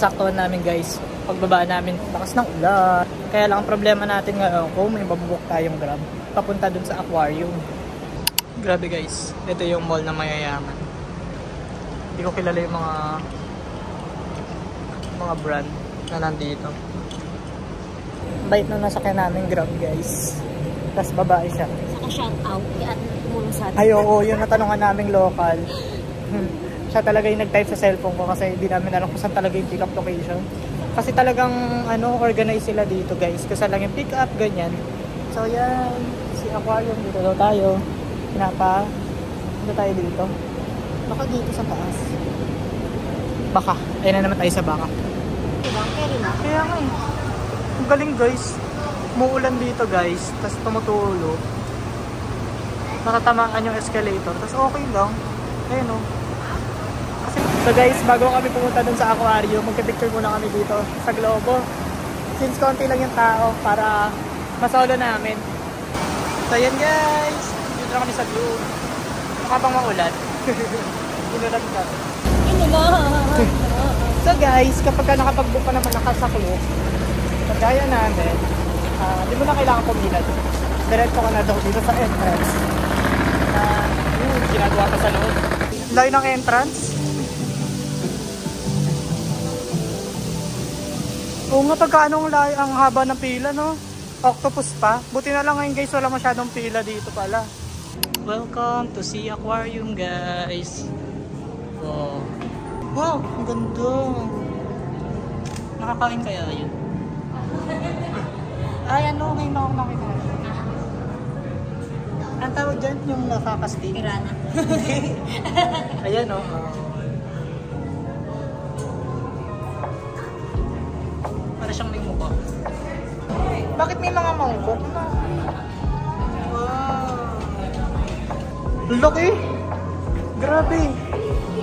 nasaktuhan namin guys. Pagbaba namin, lakas ng ulan. Kaya lang ang problema natin ngayon kung may babubok tayong grab papunta dun sa aquarium. Grabe guys, ito yung mall na mayayaman. Hindi ko kilala yung mga brand na nandito. Bait na nasakyan namin grab guys. Tapos babae siya. Saka shout out kaya tumulong sa atin. Ay oo, yung natanungan naming local. Siya talaga yung nag-type sa cellphone ko kasi hindi namin alam kung saan talaga yung pick up location. Kasi talagang organize sila dito guys. Kasi lang yung pick up, ganyan. So yan, si aquarium, dito daw tayo. Dito tayo dito. Baka dito sa taas. Baka, ayun na naman tayo sa baka. Kaya nga eh. Ang galing guys. Muulan dito guys. Tapos tumutulo. Nakatamaan yung escalator. Tapos okay lang. Ayun o. So guys, bago kami pumunta dun sa aquarium, magka-picture muna kami dito sa Globo. Since konti lang yung tao para masolo namin. So yan guys, dito na kami sa view. Habang maulan. Inulan ka. So guys, kapag ka nakapag-book ka naman nakasaklo, kagaya namin, di mo na kailangan pumila doon. Diretso ka na daw dito sa entrance. Ginagawa ka sa loob. Layo ng entrance. Oo nga, pagkaano ang haba ng pila, no? Octopus pa. Buti na lang ngayon guys, wala masyadong pila dito pala. Welcome to Sea Aquarium guys. Wow. Wow, ang ganda. Nakakain kaya yun? Ay, ano, ngayon ako nakita. Ang tawag dyan, yung nakakastig. Pirana. Ayan, oh. Para siyang may mukha. Bakit may mga mangkok na? Wow. Laki! Grabe!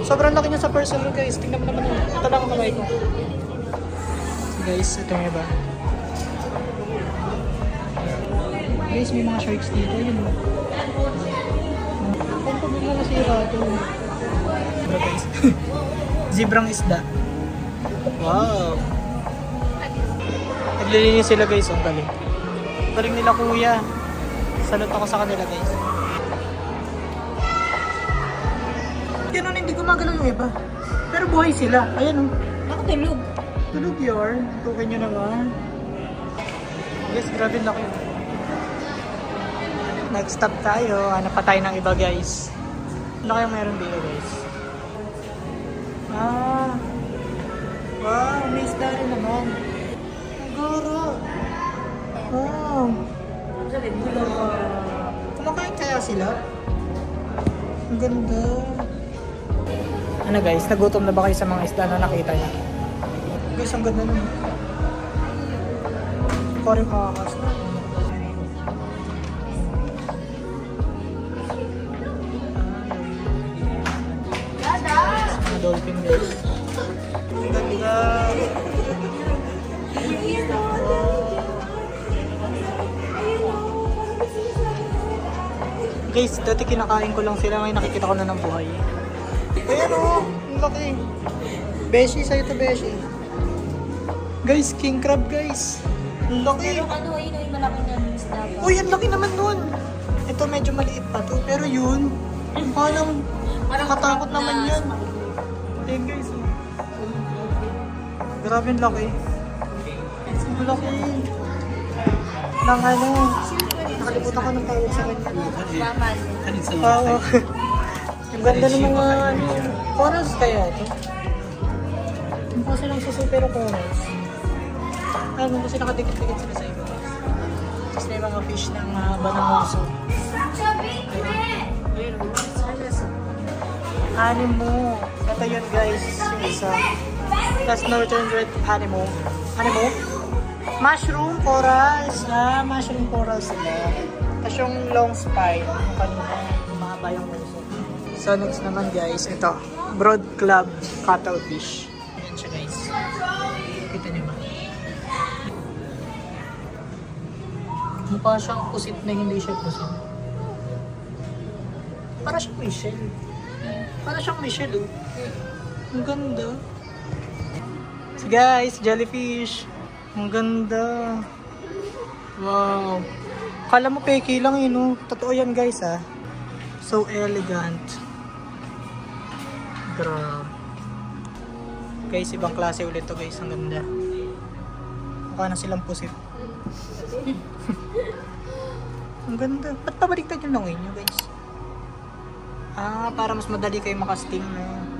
Sobrang laki niya sa personal guys. Tingnan mo naman yun. Ito lang ang kamay ko. So guys, ito nga ba? Guys, may mga sharks dito. Yun o. Kung pabigla nasira ito. Diba guys? Zebrang isda. Wow! Naglilinis sila guys. Ang galing. Galing nila kuya. Salute ako sa kanila guys. Ganun, hindi gumagalaw yung iba. Pero buhay sila. Ayan o. Nakatulog. Tulog yun. Tukin nyo naman. Guys, grabe laki. Nag-stop tayo. Hanap pa tayo ng iba guys. Ano kayong meron dito guys? Ah. Wow, may isda rin naman. Guro. Wow. Kumakain kaya sila? Ang ganda. Ano guys, nagutom na ba kayo sa mga isda na nakita niya? Guys, ang ganda nun. Korean kakas. Mga dolphin guys. Ang ganda. Guys, dati kinakain ko lang sila. Ngayon nakikita ko na ng buhay. Ayan o, ang laki. Beshi, sa'yo to Beshi. Guys, king crab guys. Ang laki. Pero ano, yun yung malaki na isda. Uy, ang laki naman nun. Ito medyo maliit pa to. Pero yun, parang katakot naman yan. Ayan guys. Grabe ang laki. Ang laki. Nang ano, nakalimutan ko ng tawag sa kanya. Oo. Ang ganda ng mga corals kaya ito. Ang po silang super corals. Ano kasi nakadikit-dikit sila sa iba. Tapos may mga fish ng mahaba ng uso. Animo. Ito yun guys. Yung isa. Tapos northern red animo. Animo? Mushroom corals. Mushroom corals sila. Tapos yung long spine. Yung kanina. Mahaba yung uso. So next naman guys, ito, broad club cuttlefish. Ayan siya guys. Kita niyo ba? Mukha siyang pusit na hindi siya pusit. Para siyang Michelle. Para siyang Michelle oh. Ang ganda. So guys, jellyfish. Ang ganda. Wow. Kala mo peke lang yun, no? Totoo yan guys, ha. So elegant. Grabe. Guys, ibang klase ulit to guys. Ang ganda. Mukha na silang pusit. Ang ganda. Ba't pabaliktad yung langay nyo guys? Ah, para mas madali kayo makasting.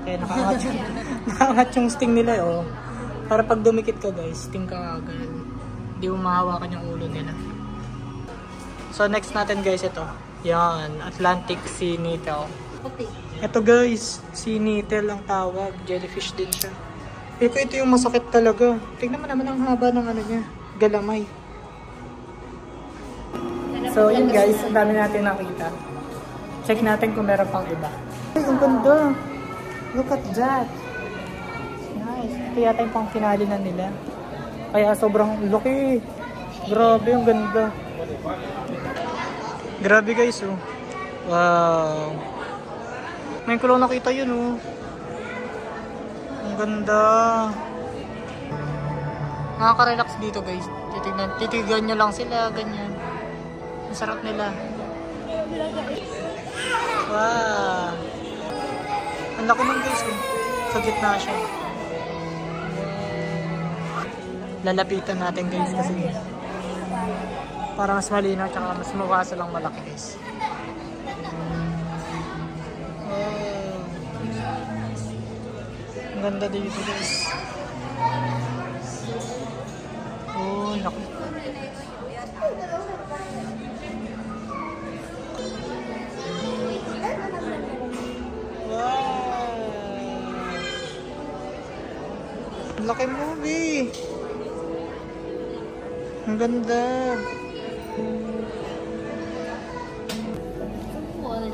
Kaya nakaangat yung, nakaangat yung sting nila, oh. Para pag dumikit ka guys, sting ka agad. Hindi mo mahawakan yung ulo nila. So next natin guys, ito. Yan, Atlantic Sea Nettle. Ito guys, Sea Nettle ang tawag. Jellyfish din siya. Pero ito yung masakit talaga. Tingnan mo naman ang haba ng ano niya. Galamay. So yun guys, ang dami natin nakita. Check natin kung meron pang iba. Ay, ang ganda. Look at that. Nice. Ito yata yung pang finale na nila. Kaya sobrang laki. Grabe, ang ganda. Grabe guys, oh. Wow. Ngayon ko lang nakita yun, oh. Ang ganda. Nakaka-relax dito guys. Titigan nyo lang sila, ganyan. Ang sarap nila. Wow. Ang laki nun guys, oh. Sa gitna siya. Lalapitan natin guys kasi para mas malinaw tsaka mas mukha lang malaki guys. Ang ganda dito guys. Oh, laki. Wow. Laki movie. Ang ganda.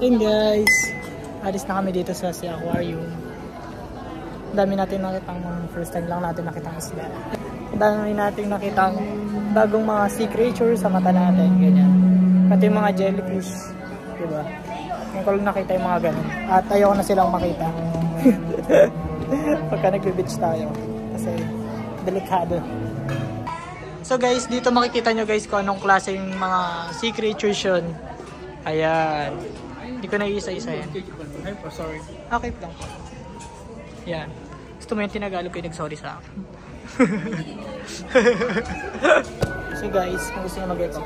Yun guys, alis na kami dito sa Sea Aquarium. Ang dami natin nakitang first time lang natin nakitang isda. Ang dami natin nakitang bagong mga sea creatures sa mata natin, ganyan. Pati yung mga jellyfish, diba? Ngayon ko lang nakita yung mga ganun. At ayoko na silang makita. Pagka nag-beach tayo. Kasi delikado. So guys, dito makikita nyo guys kung anong klase yung mga sea creatures yun. Ayan. Hindi ko na isa-isa yan. Ay po, sorry. Okay lang po. Yan. Gusto mo yung tinagalog kayo nag-sorry sa akin. So guys, kung gusto nyo mag-eto,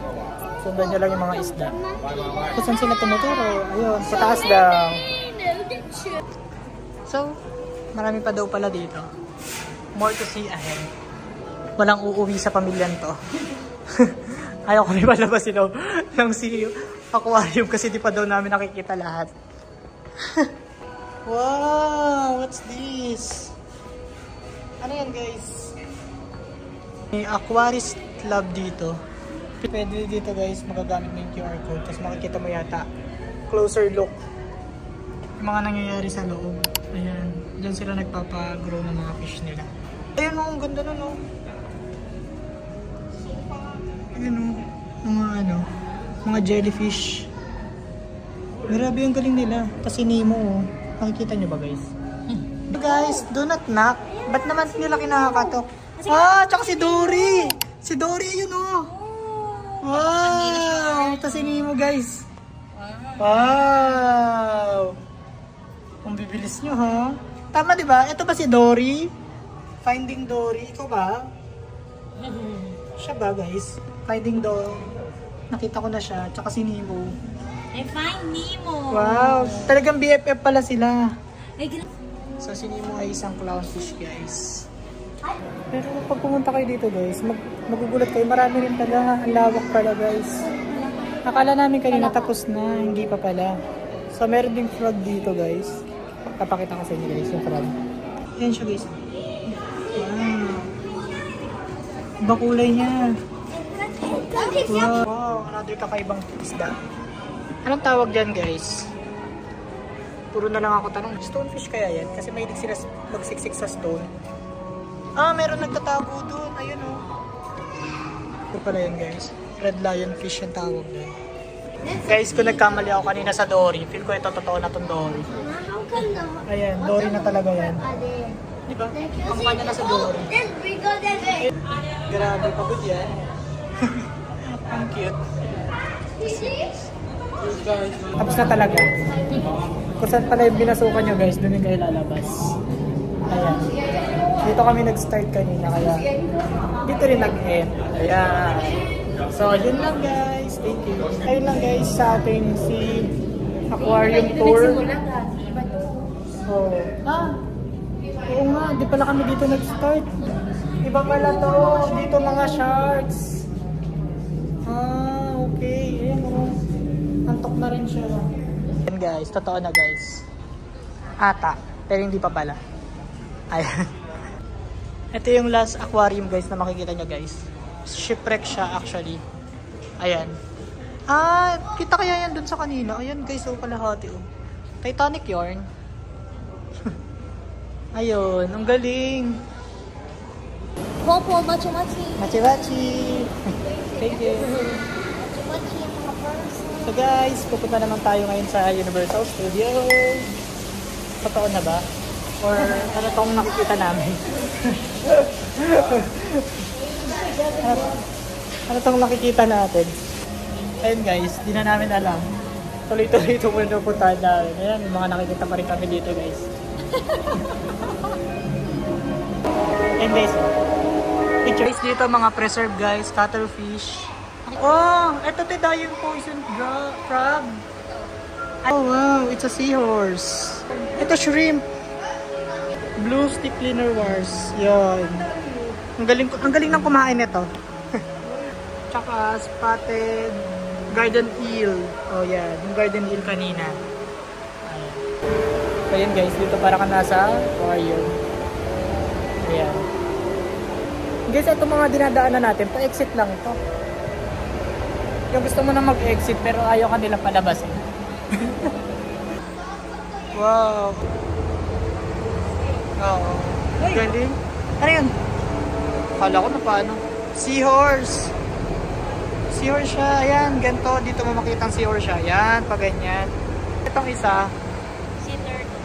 sundan nyo lang yung mga isda. Kung saan sila tumuturo, ayun, pataas daw. So, marami pa daw pala dito. More to see ahead. Walang uuwi sa pamilyan to. Ayaw ko rin palabasin ng sea aquarium kasi di pa daw namin nakikita lahat. Wow! What's this? Ano yan guys? May Aquarist Club dito. Pwede dito guys, magagamit mo yung QR code. Tapos makikita mo yata closer look yung mga nangyayari sa loob. Ayan. Diyan sila nagpapagrow ng mga fish nila. Ayun o, ang ganda nun o. Ayun o, mga jellyfish. Grabe yung galing nila. Kasi Nemo o. Nakikita nyo ba guys? Guys, do not knock. Ba't naman nila kinakatok? Ah, tsaka si Dory! Si Dory yun o. Wow! Ito si Nemo guys. Wow! Ang bibilis nyo ha. Tama diba? Ito ba si Dory? Finding Dory. Ikaw ba? Siya ba guys? Finding Dory. Nakita ko na siya. Tsaka si Nemo. I find Nemo. Wow! Talagang BFF pala sila. So si Nemo ay isang clownfish guys. Pero pag pumunta kayo dito guys, magugulat kayo. Marami rin pala. Ang lawak pala guys. Akala namin kanina tapos na. Hindi pa pala. So meron ding frog dito guys. Papakita ko sa inyo guys yung frog. Ayan siya guys. Wow. Iba kulay niya. Wow. Another kakaibang isda. Anong tawag dyan guys? Puro na lang ako tanong. Stonefish kaya yan? Kasi mahilig sila magsiksik sa stone. Ah, meron nagtatago doon. Ayun o. Ito pala yan guys. Red lionfish yung tawag doon. Guys, kung nagkamali ako kanina sa Dory, feel ko ito totoo na itong Dory. Ayan, Dory na talaga yan. Diba? Kampanya na sa dulo. Grabe, pagod yan. Ang cute. Tapos na talaga. Kung saan pala yung binasukan nyo guys, doon yung kayo lalabas. Ayan. Dito kami nag-start kanina, kaya dito rin nag-end. Ayan. So, yun lang guys. Thank you. Ayun lang guys sa ating aquarium tour. Oh. Oo nga, di pala kami dito nag-start. Iba pala to. Dito mga sharks. Okay. Ayan o. Antok na rin siya. Ayan guys, totoo na guys. Ata, pero hindi pa pala. Ayan. Ito yung last aquarium guys na makikita nyo guys. Shipwreck siya actually. Ayan. Kita kaya yan dun sa kanina. Ayan guys, kalahati oh. Titanic yarn. Ayun, ang galing. Popo, machi-machi. Machi-machi. Thank you. Machi-machi ang mga person. So guys, pupunta naman tayo ngayon sa Universal Studios. Totoo na ba? Or ano tong nakikita namin? Ano tong nakikita natin? Ayun guys, di na namin alam. Tuloy-tuloy itong pupuntahan namin. Ayan, may mga nakikita pa rin kami dito guys. Ayun guys, pictures dito mga preserve guys, cuttlefish. Oh, ito tayo yung poison crab. Oh wow, it's a seahorse. Ito shrimp. Blue stick cleaner wars. Yon. Ang galing ng kumain nito. Tsaka spotted garden eel. Oh yan, yung garden eel kanina. Ayan. So yun guys, dito para ka nasa aquarium. Ayan. Guys, ito mga dinadaanan natin, pa-exit lang ito. Yung gusto mo na mag-exit pero ayaw ka nilang palabasin. Wow. Oo. Galing. Ano yun? Kala ko na paano. Seahorse. Seahorse siya. Ayan, ganito. Dito mo makita ang seahorse siya. Ayan, pa ganyan. Itong isa. Sea turtle.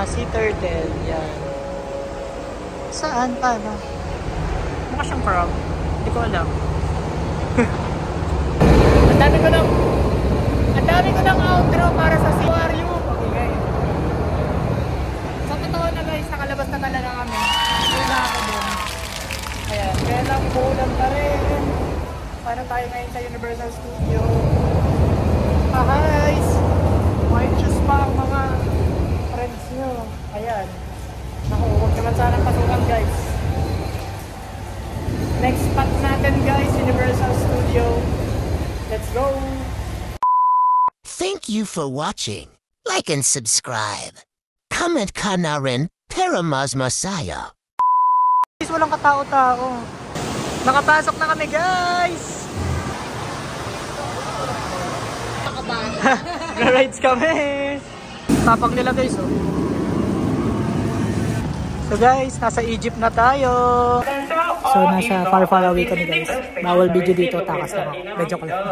Sea turtle. Yan. Saan? Paano? Mukha siyang crab. Hindi ko alam. Ang dami ko ng outro para sa aquarium. Okay guys. So totoo na guys, nakalabas na talaga kami. Hindi na ako dun. Ayan, kaya lang bulan pa rin. Paano tayo ngayon sa Universal Studio? Guys! May choose pa ang mga friends nyo. Ayan. Naku, huwag naman sanang pasukan guys. Next spot natin guys, Universal Studio. Let's go! Thank you for watching. Like and subscribe. Comment ka na rin, Paramas Masaya. Guys, walang katao-tao. Nakapasok na kami guys! Rides kami! Tapang nila guys oh. So guys, nasa Egypt na tayo. So nasa far away kami guys. Bawal video dito, takas na ako. Medyo ko lang.